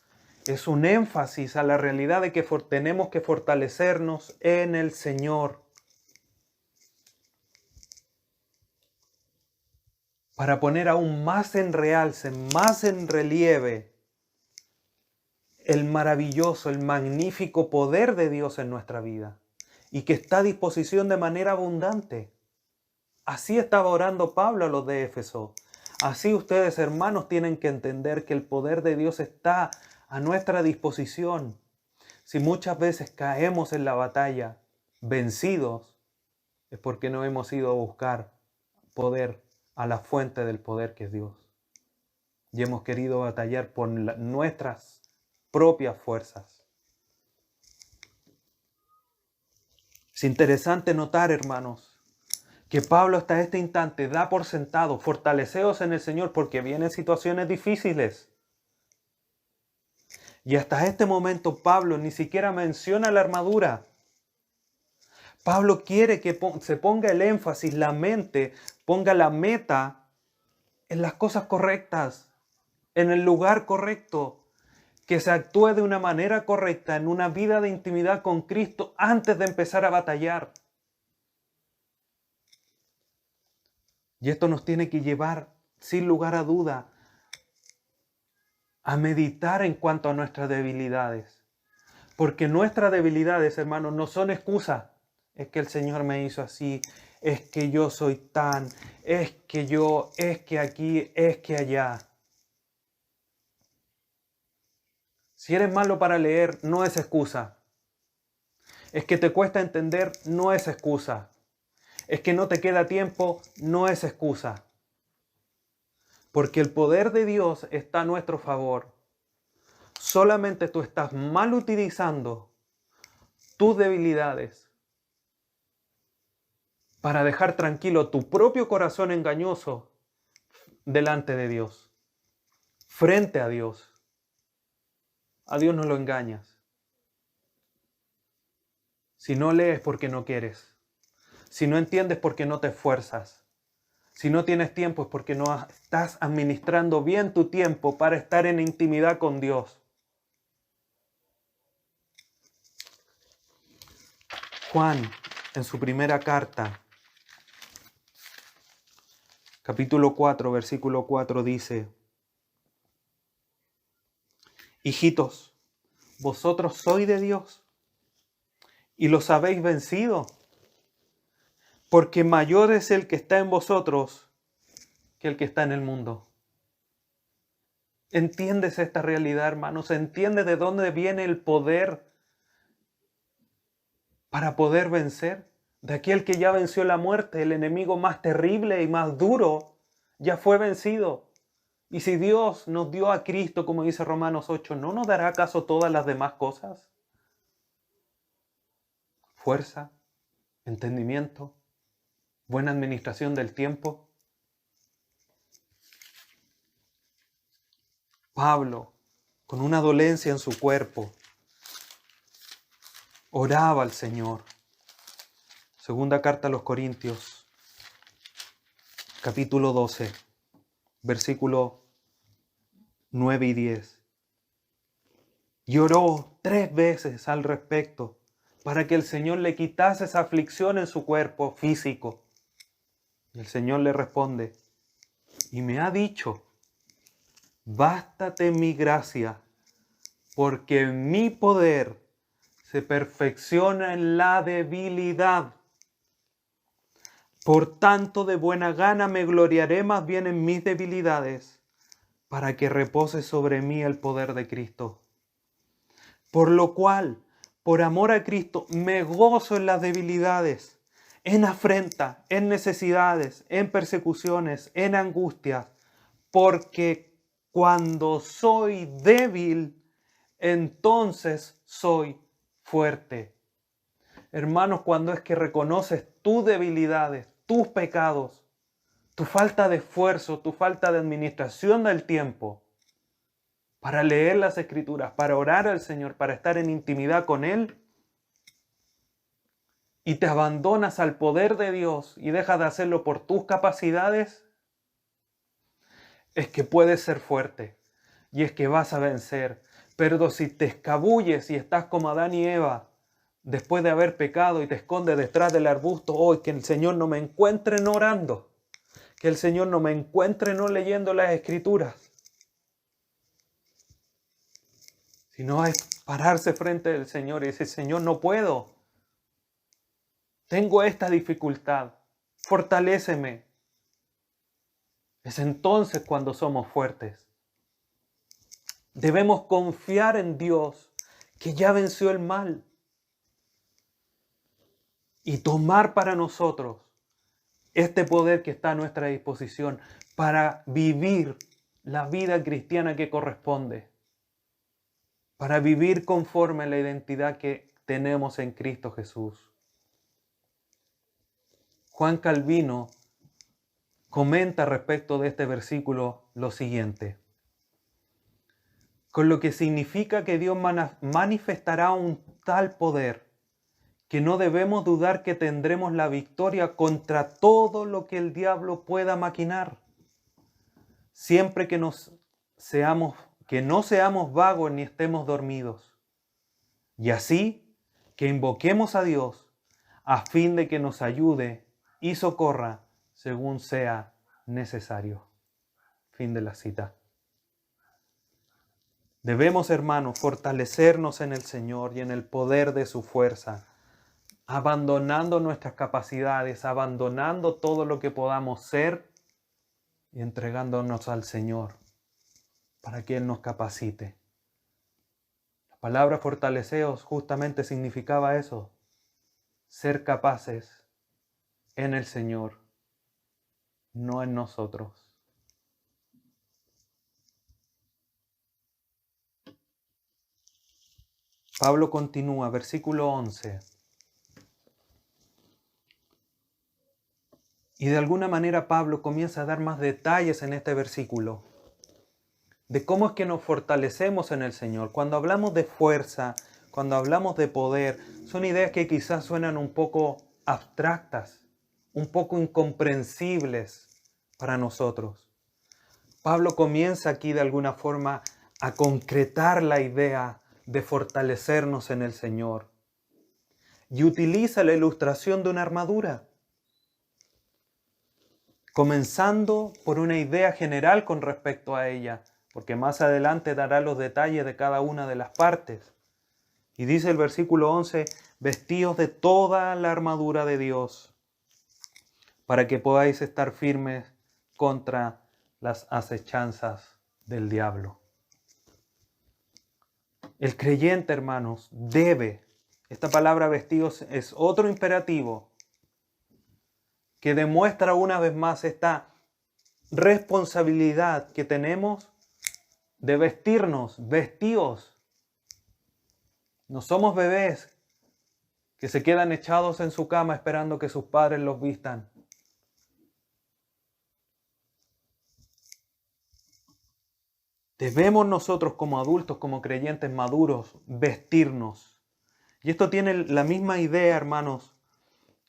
es un énfasis a la realidad de que tenemos que fortalecernos en el Señor para poner aún más en realce, más en relieve el maravilloso, el magnífico poder de Dios en nuestra vida y que está a disposición de manera abundante. Así estaba orando Pablo a los de Éfeso. Así ustedes, hermanos, tienen que entender que el poder de Dios está a nuestra disposición. Si muchas veces caemos en la batalla vencidos, es porque no hemos ido a buscar poder a la fuente del poder que es Dios. Y hemos querido batallar por nuestras propias fuerzas. Es interesante notar, hermanos, que Pablo hasta este instante da por sentado, fortaleceos en el Señor porque vienen situaciones difíciles. Y hasta este momento Pablo ni siquiera menciona la armadura. Pablo quiere que se ponga el énfasis, la mente, ponga la meta en las cosas correctas, en el lugar correcto, que se actúe de una manera correcta en una vida de intimidad con Cristo antes de empezar a batallar. Y esto nos tiene que llevar, sin lugar a duda, a meditar en cuanto a nuestras debilidades. Porque nuestras debilidades, hermanos, no son excusas. Es que el Señor me hizo así, es que yo soy tan, es que aquí, es que allá. Si eres malo para leer, no es excusa. Es que te cuesta entender, no es excusa. Es que no te queda tiempo, no es excusa. Porque el poder de Dios está a nuestro favor. Solamente tú estás mal utilizando tus debilidades para dejar tranquilo tu propio corazón engañoso delante de Dios, frente a Dios. A Dios no lo engañas. Si no lees porque no quieres. Si no entiendes porque no te esfuerzas. Si no tienes tiempo es porque no estás administrando bien tu tiempo para estar en intimidad con Dios. Juan, en su primera carta, capítulo 4, versículo 4 dice: hijitos, vosotros sois de Dios y los habéis vencido, porque mayor es el que está en vosotros que el que está en el mundo. ¿Entiendes esta realidad, hermanos? ¿Entiendes de dónde viene el poder para poder vencer? De aquel que ya venció la muerte, el enemigo más terrible y más duro, ya fue vencido. Y si Dios nos dio a Cristo, como dice Romanos 8, ¿no nos dará acaso todas las demás cosas? Fuerza, entendimiento, buena administración del tiempo. Pablo, con una dolencia en su cuerpo, oraba al Señor. Segunda carta a los Corintios, capítulo 12, versículo 9 y 10. Y oró 3 veces al respecto para que el Señor le quitase esa aflicción en su cuerpo físico. Y el Señor le responde, y me ha dicho, bástate mi gracia, porque mi poder se perfecciona en la debilidad. Por tanto, de buena gana me gloriaré más bien en mis debilidades, para que repose sobre mí el poder de Cristo. Por lo cual, por amor a Cristo, me gozo en las debilidades, en afrenta, en necesidades, en persecuciones, en angustias, porque cuando soy débil, entonces soy fuerte. Hermanos, cuando es que reconoces tus debilidades, tus pecados, tu falta de esfuerzo, tu falta de administración del tiempo, para leer las Escrituras, para orar al Señor, para estar en intimidad con Él, y te abandonas al poder de Dios y dejas de hacerlo por tus capacidades, es que puedes ser fuerte y es que vas a vencer. Pero si te escabulles y estás como Adán y Eva, después de haber pecado y te escondes detrás del arbusto, hoy que el Señor no me encuentre no orando, que el Señor no me encuentre no leyendo las Escrituras, sino es pararse frente al Señor y decir, Señor, no puedo, tengo esta dificultad, fortaléceme. Es entonces cuando somos fuertes. Debemos confiar en Dios, que ya venció el mal, y tomar para nosotros este poder que está a nuestra disposición para vivir la vida cristiana que corresponde, para vivir conforme a la identidad que tenemos en Cristo Jesús. Juan Calvino comenta respecto de este versículo lo siguiente: con lo que significa que Dios manifestará un tal poder que no debemos dudar que tendremos la victoria contra todo lo que el diablo pueda maquinar, siempre que no seamos vagos ni estemos dormidos, y así que invoquemos a Dios a fin de que nos ayude y socorra según sea necesario. Fin de la cita. Debemos, hermanos, fortalecernos en el Señor y en el poder de su fuerza, abandonando nuestras capacidades, abandonando todo lo que podamos ser y entregándonos al Señor para que Él nos capacite. La palabra fortaleceos justamente significaba eso, ser capaces en el Señor, no en nosotros. Pablo continúa, versículo 11. Y de alguna manera Pablo comienza a dar más detalles en este versículo de cómo es que nos fortalecemos en el Señor. Cuando hablamos de fuerza, cuando hablamos de poder, son ideas que quizás suenan un poco abstractas, un poco incomprensibles para nosotros. Pablo comienza aquí de alguna forma a concretar la idea de fortalecernos en el Señor y utiliza la ilustración de una armadura, comenzando por una idea general con respecto a ella, porque más adelante dará los detalles de cada una de las partes. Y dice el versículo 11, vestíos de toda la armadura de Dios, para que podáis estar firmes contra las acechanzas del diablo. El creyente, hermanos, debe, esta palabra vestíos es otro imperativo que demuestra una vez más esta responsabilidad que tenemos de vestirnos, vestíos. No somos bebés que se quedan echados en su cama esperando que sus padres los vistan. Debemos nosotros como adultos, como creyentes maduros, vestirnos. Y esto tiene la misma idea, hermanos,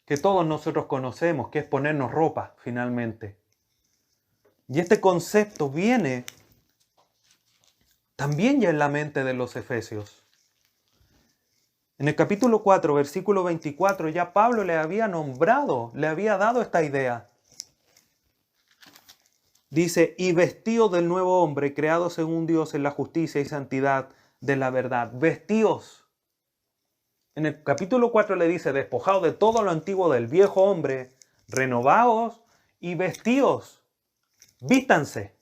que todos nosotros conocemos, que es ponernos ropa, finalmente. Y este concepto viene también ya en la mente de los efesios. En el capítulo 4, versículo 24, ya Pablo le había nombrado, le había dado esta idea. Dice, y vestido del nuevo hombre, creado según Dios en la justicia y santidad de la verdad. Vestíos. En el capítulo 4 le dice, despojaos de todo lo antiguo del viejo hombre, renovaos y vestíos. Vístanse.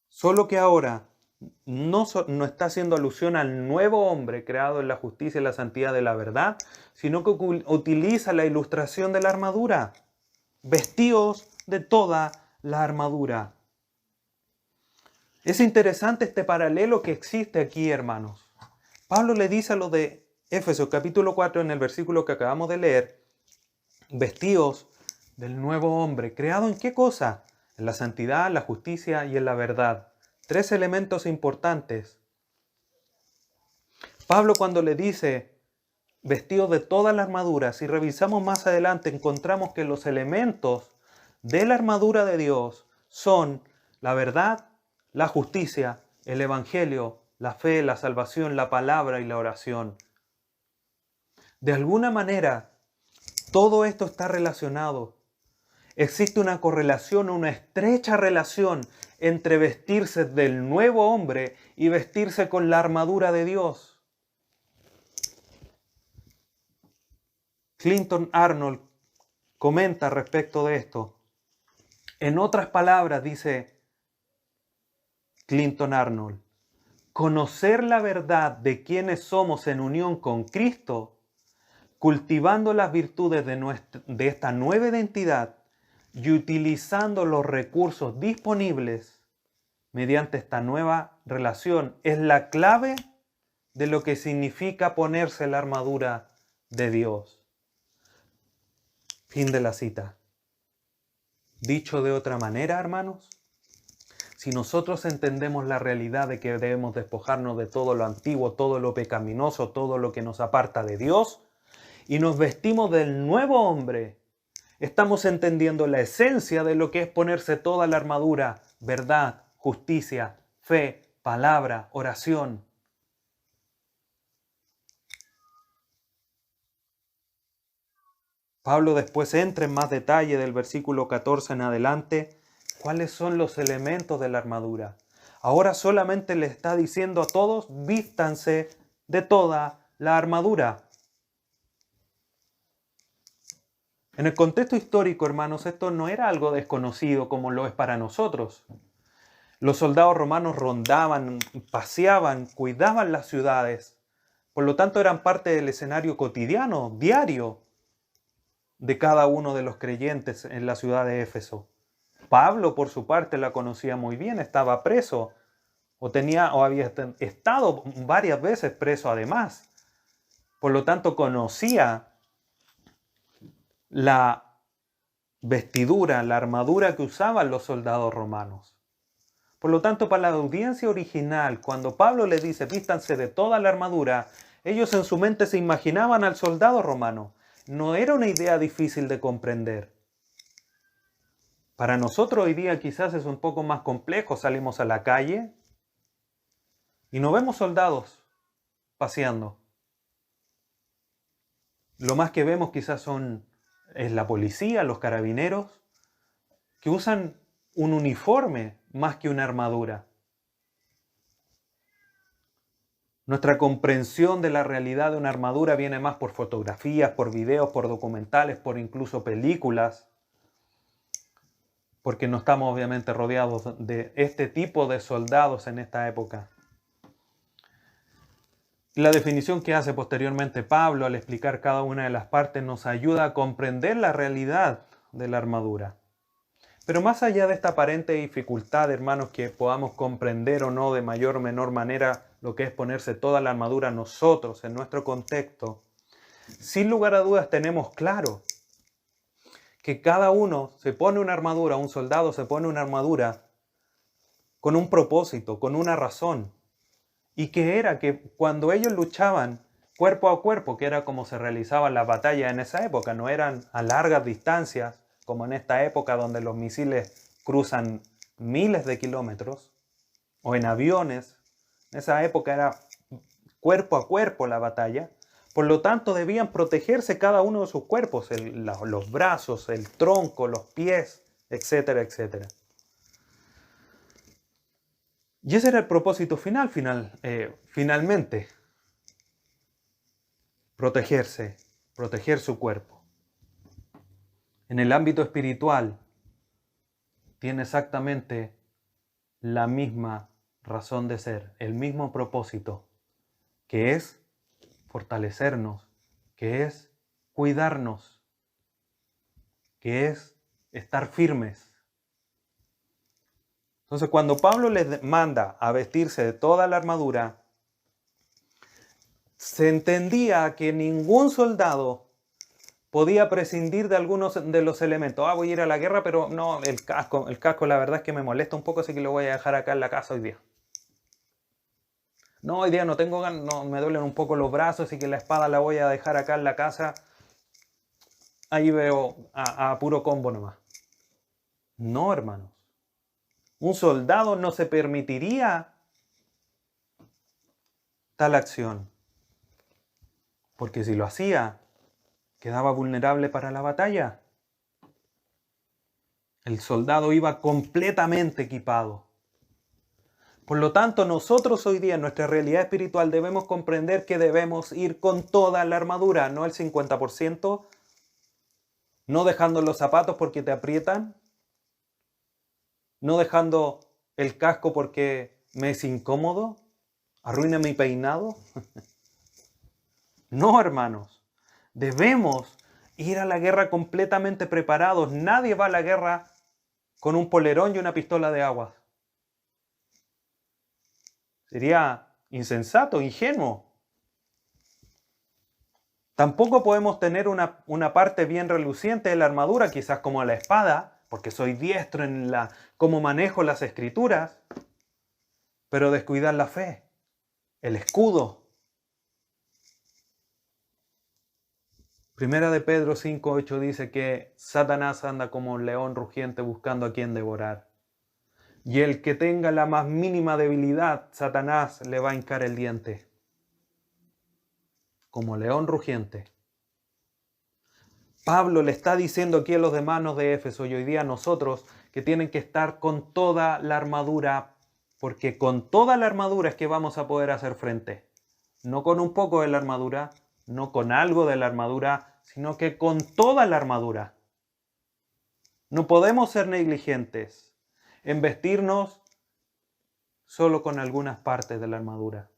Solo que ahora no está haciendo alusión al nuevo hombre creado en la justicia y la santidad de la verdad, sino que utiliza la ilustración de la armadura. Vestíos de toda la armadura. Es interesante este paralelo que existe aquí, hermanos. Pablo le dice a los de Éfeso, capítulo 4, en el versículo que acabamos de leer, vestíos del nuevo hombre. ¿Creado en qué cosa? En la santidad, la justicia y en la verdad. 3 elementos importantes. Pablo cuando le dice vestidos de toda la armadura, si revisamos más adelante encontramos que los elementos de la armadura de Dios son la verdad, la justicia, el evangelio, la fe, la salvación, la palabra y la oración. De alguna manera, todo esto está relacionado. Existe una correlación, una estrecha relación entre vestirse del nuevo hombre y vestirse con la armadura de Dios. Clinton Arnold comenta respecto de esto. En otras palabras, dice Clinton Arnold, conocer la verdad de quiénes somos en unión con Cristo, cultivando las virtudes de esta nueva identidad y utilizando los recursos disponibles mediante esta nueva relación, es la clave de lo que significa ponerse la armadura de Dios. Fin de la cita. Dicho de otra manera, hermanos, si nosotros entendemos la realidad de que debemos despojarnos de todo lo antiguo, todo lo pecaminoso, todo lo que nos aparta de Dios, y nos vestimos del nuevo hombre, estamos entendiendo la esencia de lo que es ponerse toda la armadura, verdad, justicia, fe, palabra, oración. Pablo después entra en más detalle del versículo 14 en adelante, cuáles son los elementos de la armadura. Ahora solamente le está diciendo a todos, vístanse de toda la armadura. En el contexto histórico, hermanos, esto no era algo desconocido como lo es para nosotros. Los soldados romanos rondaban, paseaban, cuidaban las ciudades. Por lo tanto, eran parte del escenario cotidiano, diario, de cada uno de los creyentes en la ciudad de Éfeso. Pablo, por su parte, la conocía muy bien, estaba preso, o había estado varias veces preso además. Por lo tanto, conocía la vestidura, la armadura que usaban los soldados romanos. Por lo tanto, para la audiencia original, cuando Pablo les dice vístanse de toda la armadura, ellos en su mente se imaginaban al soldado romano. No era una idea difícil de comprender. Para nosotros hoy día quizás es un poco más complejo. Salimos a la calle y no vemos soldados paseando. Lo más que vemos quizás es la policía, los carabineros, que usan un uniforme más que una armadura. Nuestra comprensión de la realidad de una armadura viene más por fotografías, por videos, por documentales, por incluso películas, porque no estamos obviamente rodeados de este tipo de soldados en esta época. La definición que hace posteriormente Pablo al explicar cada una de las partes nos ayuda a comprender la realidad de la armadura. Pero más allá de esta aparente dificultad, hermanos, que podamos comprender o no de mayor o menor manera lo que es ponerse toda la armadura nosotros en nuestro contexto, sin lugar a dudas tenemos claro que cada uno se pone una armadura, un soldado se pone una armadura con un propósito, con una razón. Y que era que cuando ellos luchaban cuerpo a cuerpo, que era como se realizaban las batallas en esa época, no eran a largas distancias, como en esta época donde los misiles cruzan miles de kilómetros, o en aviones. En esa época era cuerpo a cuerpo la batalla. Por lo tanto, debían protegerse cada uno de sus cuerpos, los brazos, el tronco, los pies, etcétera, etcétera. Y ese era el propósito finalmente. Protegerse, proteger su cuerpo. En el ámbito espiritual, tiene exactamente la misma razón de ser, el mismo propósito, que es fortalecernos, que es cuidarnos, que es estar firmes. Entonces, cuando Pablo les manda a vestirse de toda la armadura, se entendía que ningún soldado podía prescindir de algunos de los elementos. Voy a ir a la guerra, pero no, el casco la verdad es que me molesta un poco, así que lo voy a dejar acá en la casa hoy día. No, hoy día no tengo ganas, no, me duelen un poco los brazos, así que la espada la voy a dejar acá en la casa. Ahí veo a puro combo nomás. No, hermanos. Un soldado no se permitiría tal acción, porque si lo hacía, quedaba vulnerable para la batalla. El soldado iba completamente equipado. Por lo tanto, nosotros hoy día en nuestra realidad espiritual debemos comprender que debemos ir con toda la armadura, no el 50%, no dejando los zapatos porque te aprietan, no dejando el casco porque me es incómodo, arruina mi peinado. No, hermanos, debemos ir a la guerra completamente preparados. Nadie va a la guerra con un polerón y una pistola de agua. Sería insensato, ingenuo. Tampoco podemos tener una parte bien reluciente de la armadura, quizás como la espada, porque soy diestro en cómo manejo las escrituras, pero descuidar la fe, el escudo. Primera de Pedro 5:8 dice que Satanás anda como un león rugiente buscando a quien devorar. Y el que tenga la más mínima debilidad, Satanás le va a hincar el diente. Como león rugiente. Pablo le está diciendo aquí a los hermanos de Éfeso y hoy día a nosotros que tienen que estar con toda la armadura, porque con toda la armadura es que vamos a poder hacer frente. No con un poco de la armadura, no con algo de la armadura, sino que con toda la armadura. No podemos ser negligentes en vestirnos solo con algunas partes de la armadura.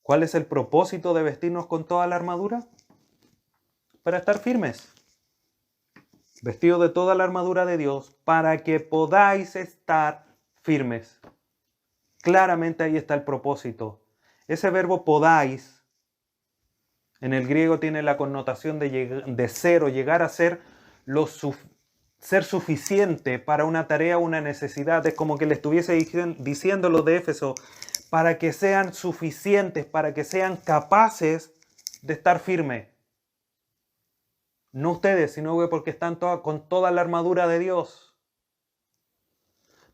¿Cuál es el propósito de vestirnos con toda la armadura? Para estar firmes. Vestidos de toda la armadura de Dios para que podáis estar firmes. Claramente ahí está el propósito. Ese verbo podáis en el griego tiene la connotación de ser o llegar a ser ser suficiente para una tarea o una necesidad. Es como que le estuviese diciendo los de Éfeso, para que sean suficientes, para que sean capaces de estar firmes. No ustedes, sino porque están con toda la armadura de Dios.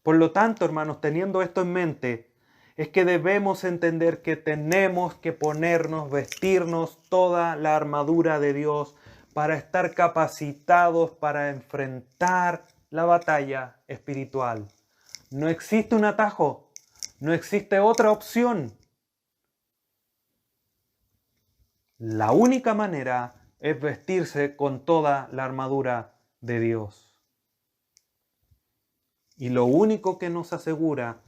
Por lo tanto, hermanos, teniendo esto en mente, es que debemos entender que tenemos que ponernos, vestirnos toda la armadura de Dios para estar capacitados para enfrentar la batalla espiritual. No existe un atajo, no existe otra opción. La única manera es vestirse con toda la armadura de Dios. Y lo único que nos asegura,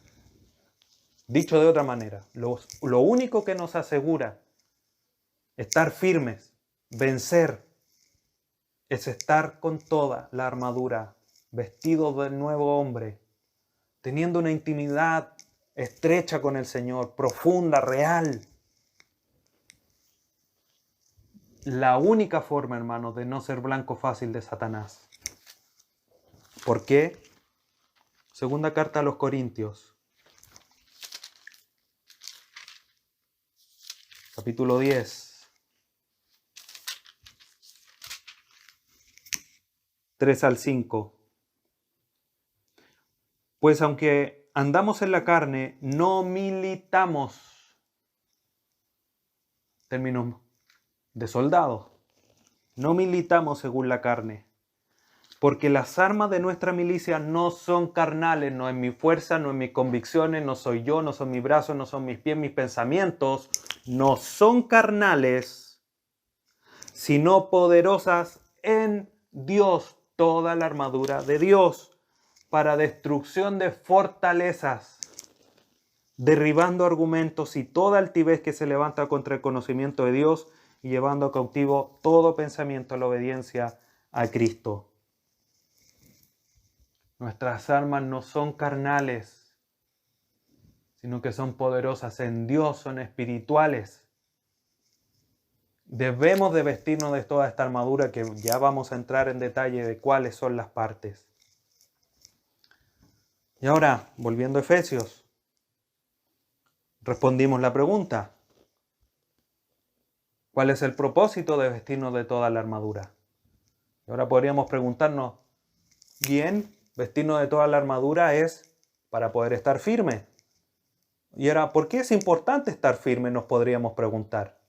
dicho de otra manera, lo único que nos asegura estar firmes, vencer, es estar con toda la armadura, vestido del nuevo hombre, teniendo una intimidad estrecha con el Señor, profunda, real. La única forma, hermanos, de no ser blanco fácil de Satanás. ¿Por qué? Segunda carta a los Corintios, capítulo 10, 3 al 5. Pues aunque andamos en la carne, no militamos, términos de soldados, no militamos según la carne, Porque las armas de nuestra milicia no son carnales, no es mi fuerza, no es mis convicciones, no soy yo, no son mis brazos, no son mis pies, mis pensamientos, no son carnales, sino poderosas en Dios, toda la armadura de Dios, para destrucción de fortalezas, derribando argumentos y toda altivez que se levanta contra el conocimiento de Dios y llevando cautivo todo pensamiento a la obediencia a Cristo. Nuestras armas no son carnales, sino que son poderosas en Dios, son espirituales. Debemos de vestirnos de toda esta armadura, que ya vamos a entrar en detalle de cuáles son las partes. Y ahora, volviendo a Efesios, respondimos la pregunta: ¿cuál es el propósito de vestirnos de toda la armadura? Y ahora podríamos preguntarnos, bien, vestirnos de toda la armadura es para poder estar firme. Y ahora, ¿por qué es importante estar firme? Nos podríamos preguntar.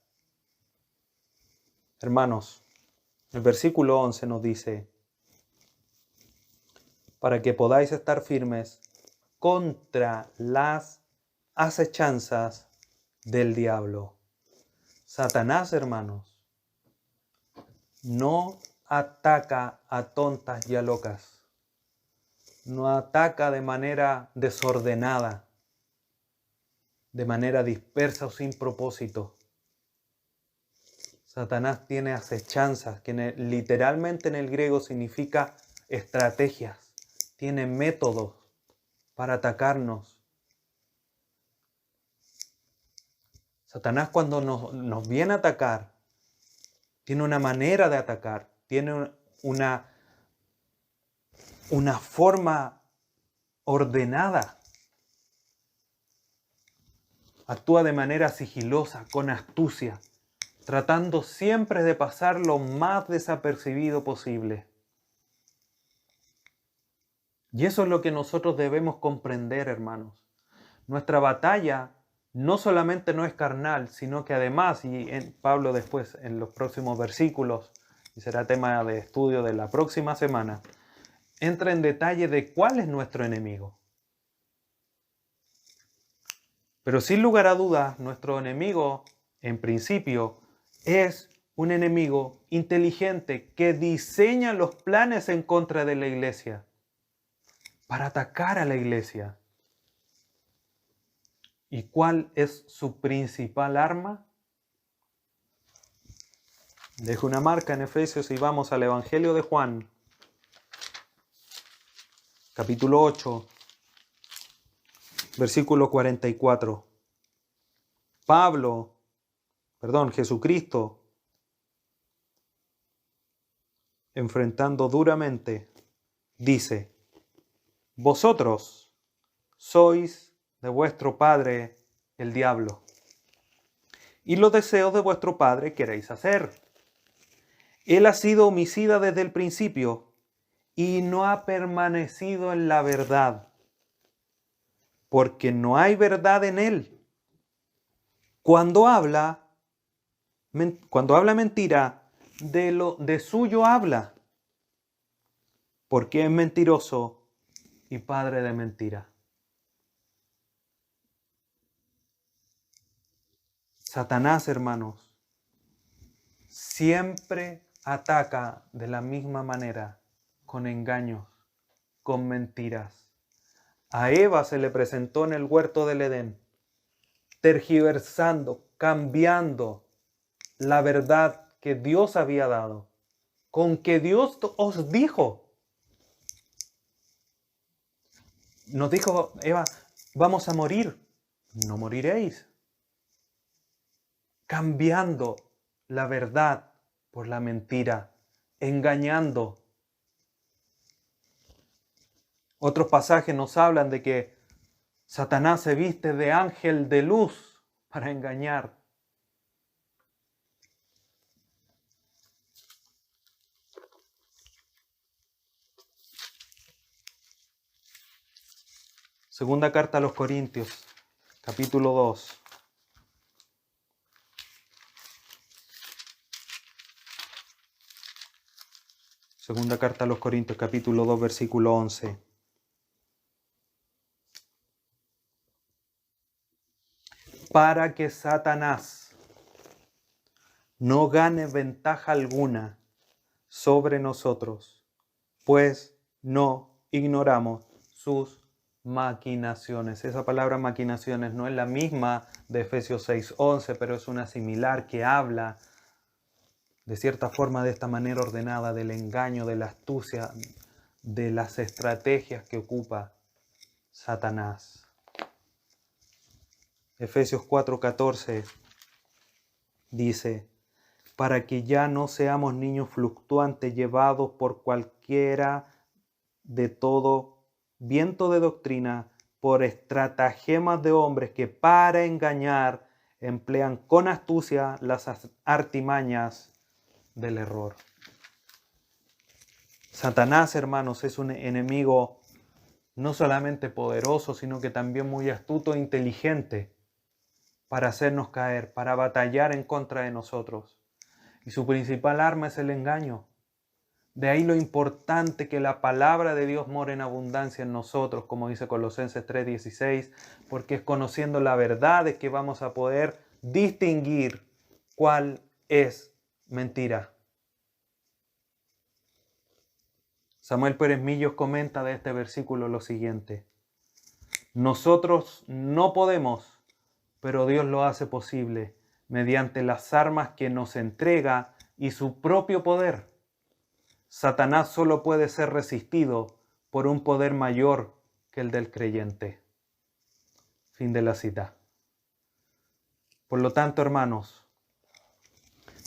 Hermanos, el versículo 11 nos dice: para que podáis estar firmes contra las acechanzas del diablo. Satanás, hermanos, no ataca a tontas y a locas. No ataca de manera desordenada, de manera dispersa o sin propósito. Satanás tiene acechanzas, que literalmente en el griego significa estrategias. Tiene métodos para atacarnos. Satanás, cuando nos viene a atacar, tiene una manera de atacar, tiene una forma ordenada. Actúa de manera sigilosa, con astucia, tratando siempre de pasar lo más desapercibido posible. Y eso es lo que nosotros debemos comprender, hermanos. Nuestra batalla no solamente no es carnal, sino que además, y Pablo después en los próximos versículos, y será tema de estudio de la próxima semana, entra en detalle de cuál es nuestro enemigo. Pero sin lugar a dudas, nuestro enemigo, en principio, es un enemigo inteligente que diseña los planes en contra de la iglesia, para atacar a la iglesia. ¿Y cuál es su principal arma? Dejo una marca en Efesios y vamos al Evangelio de Juan, capítulo 8, versículo 44. Jesucristo, enfrentando duramente, dice: vosotros sois de vuestro padre el diablo, y los deseos de vuestro padre queréis hacer. Él ha sido homicida desde el principio y no ha permanecido en la verdad, porque no hay verdad en él. Cuando habla mentira, de suyo habla, porque es mentiroso y padre de mentira. Satanás, hermanos, siempre ataca de la misma manera, con engaños, con mentiras. A Eva se le presentó en el huerto del Edén, tergiversando, cambiando la verdad que Dios había dado, con que Dios os dijo. Nos dijo Eva: vamos a morir. No moriréis. Cambiando la verdad por la mentira, engañando. Otros pasajes nos hablan de que Satanás se viste de ángel de luz para engañar. Segunda carta a los Corintios, capítulo 2. Segunda carta a los Corintios, capítulo 2, versículo 11. Para que Satanás no gane ventaja alguna sobre nosotros, pues no ignoramos sus maquinaciones. Esa palabra maquinaciones no es la misma de Efesios 6:11, pero es una similar que habla de cierta forma, de esta manera ordenada, del engaño, de la astucia, de las estrategias que ocupa Satanás. Efesios 4:14 dice: para que ya no seamos niños fluctuantes llevados por cualquiera de todo viento de doctrina, por estratagemas de hombres que para engañar emplean con astucia las artimañas del error. Satanás, hermanos, es un enemigo no solamente poderoso, sino que también muy astuto e inteligente para hacernos caer, para batallar en contra de nosotros. Y su principal arma es el engaño. De ahí lo importante que la palabra de Dios more en abundancia en nosotros, como dice Colosenses 3:16, porque es conociendo la verdad de que vamos a poder distinguir cuál es mentira. Samuel Pérez Millos comenta de este versículo lo siguiente: nosotros no podemos, pero Dios lo hace posible mediante las armas que nos entrega y su propio poder. Satanás solo puede ser resistido por un poder mayor que el del creyente. Fin de la cita. Por lo tanto, hermanos,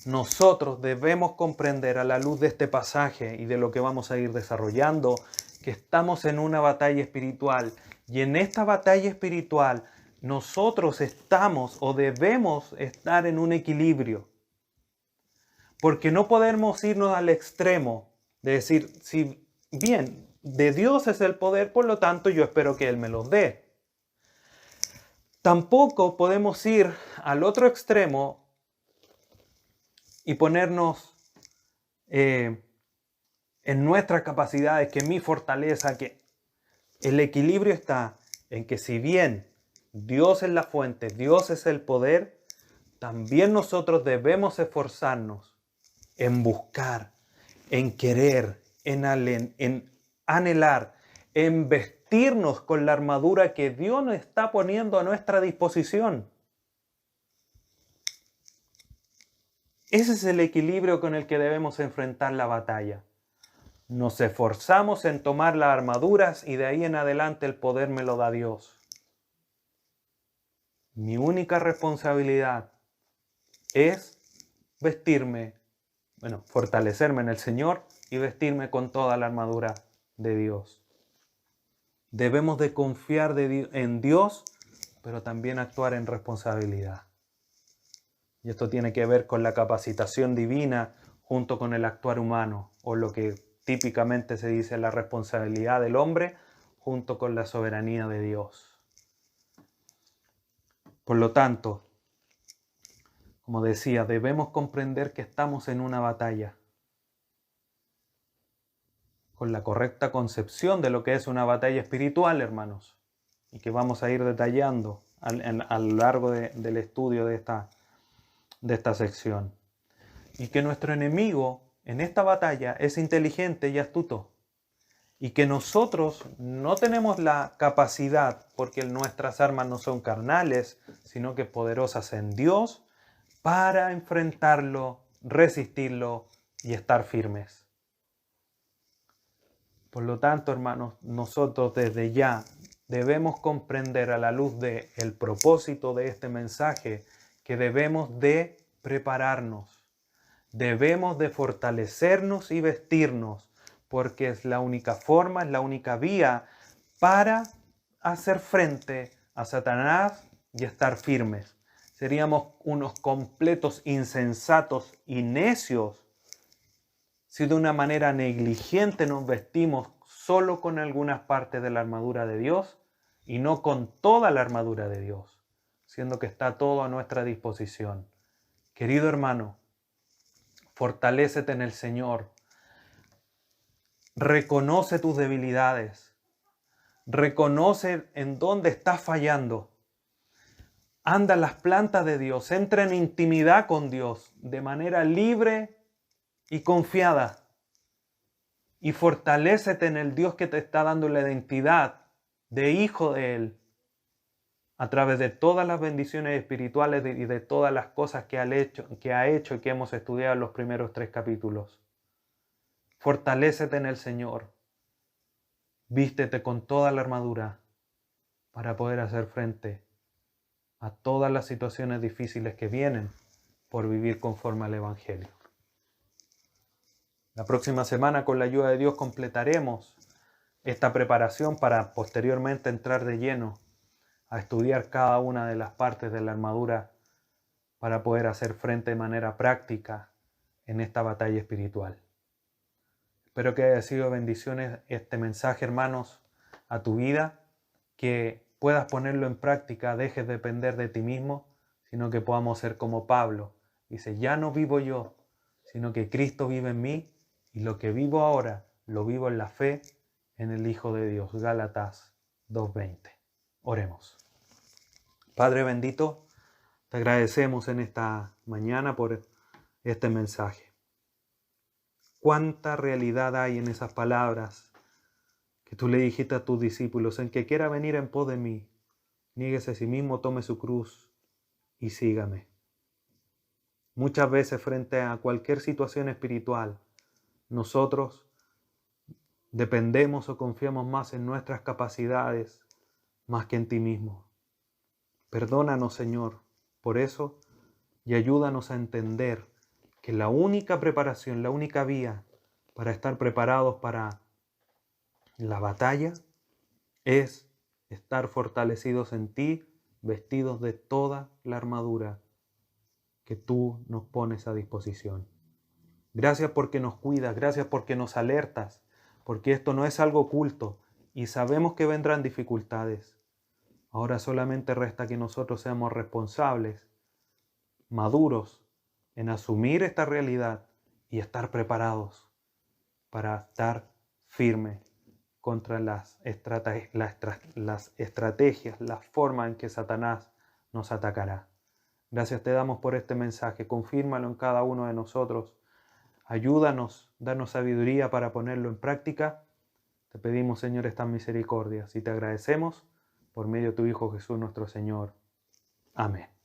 nosotros debemos comprender a la luz de este pasaje y de lo que vamos a ir desarrollando, que estamos en una batalla espiritual, y en esta batalla espiritual nosotros estamos o debemos estar en un equilibrio, porque no podemos irnos al extremo de decir, si bien de Dios es el poder, por lo tanto yo espero que Él me los dé. Tampoco podemos ir al otro extremo y ponernos en nuestras capacidades, que mi fortaleza, que el equilibrio está en que si bien Dios es la fuente, Dios es el poder, también nosotros debemos esforzarnos en buscar, en querer, en anhelar, en vestirnos con la armadura que Dios nos está poniendo a nuestra disposición. Ese es el equilibrio con el que debemos enfrentar la batalla. Nos esforzamos en tomar las armaduras y de ahí en adelante el poder me lo da Dios. Mi única responsabilidad es fortalecerme en el Señor y vestirme con toda la armadura de Dios. Debemos de confiar en Dios, pero también actuar en responsabilidad. Y esto tiene que ver con la capacitación divina junto con el actuar humano, o lo que típicamente se dice la responsabilidad del hombre junto con la soberanía de Dios. Por lo tanto, como decía, debemos comprender que estamos en una batalla. Con la correcta concepción de lo que es una batalla espiritual, hermanos, y que vamos a ir detallando a lo largo del estudio de esta sección. Y que nuestro enemigo en esta batalla es inteligente y astuto. Y que nosotros no tenemos la capacidad, porque nuestras armas no son carnales, sino que poderosas en Dios, para enfrentarlo, resistirlo y estar firmes. Por lo tanto, hermanos, nosotros desde ya debemos comprender a la luz del propósito de este mensaje que debemos de prepararnos, debemos de fortalecernos y vestirnos, porque es la única forma, es la única vía para hacer frente a Satanás y estar firmes. Seríamos unos completos insensatos y necios si de una manera negligente nos vestimos solo con algunas partes de la armadura de Dios y no con toda la armadura de Dios, siendo que está todo a nuestra disposición. Querido hermano, fortalécete en el Señor. Reconoce tus debilidades. Reconoce en dónde estás fallando. Anda en las plantas de Dios. Entra en intimidad con Dios de manera libre y confiada. Y fortalécete en el Dios que te está dando la identidad de hijo de Él, a través de todas las bendiciones espirituales y de todas las cosas que ha hecho y que hemos estudiado en los primeros 3 capítulos. Fortalécete en el Señor. Vístete con toda la armadura para poder hacer frente a todas las situaciones difíciles que vienen por vivir conforme al Evangelio. La próxima semana, con la ayuda de Dios, completaremos esta preparación para posteriormente entrar de lleno a estudiar cada una de las partes de la armadura para poder hacer frente de manera práctica en esta batalla espiritual. Espero que haya sido bendiciones este mensaje, hermanos, a tu vida, que puedas ponerlo en práctica, dejes de depender de ti mismo, sino que podamos ser como Pablo. Dice, ya no vivo yo, sino que Cristo vive en mí, y lo que vivo ahora lo vivo en la fe en el Hijo de Dios. Gálatas 2:20. Oremos. Padre bendito, te agradecemos en esta mañana por este mensaje. Cuánta realidad hay en esas palabras que tú le dijiste a tus discípulos: el que quiera venir en pos de mí, niéguese a sí mismo, tome su cruz y sígame. Muchas veces frente a cualquier situación espiritual, nosotros dependemos o confiamos más en nuestras capacidades más que en ti mismo. Perdónanos, Señor, por eso, y ayúdanos a entender que la única preparación, la única vía para estar preparados para la batalla es estar fortalecidos en ti, vestidos de toda la armadura que tú nos pones a disposición. Gracias porque nos cuidas, gracias porque nos alertas, porque esto no es algo oculto y sabemos que vendrán dificultades. Ahora solamente resta que nosotros seamos responsables, maduros en asumir esta realidad y estar preparados para estar firmes contra las estrategias, la forma en que Satanás nos atacará. Gracias te damos por este mensaje, confírmalo en cada uno de nosotros. Ayúdanos, danos sabiduría para ponerlo en práctica. Te pedimos, Señor, estas misericordias y te agradecemos por medio de tu Hijo Jesús nuestro Señor. Amén.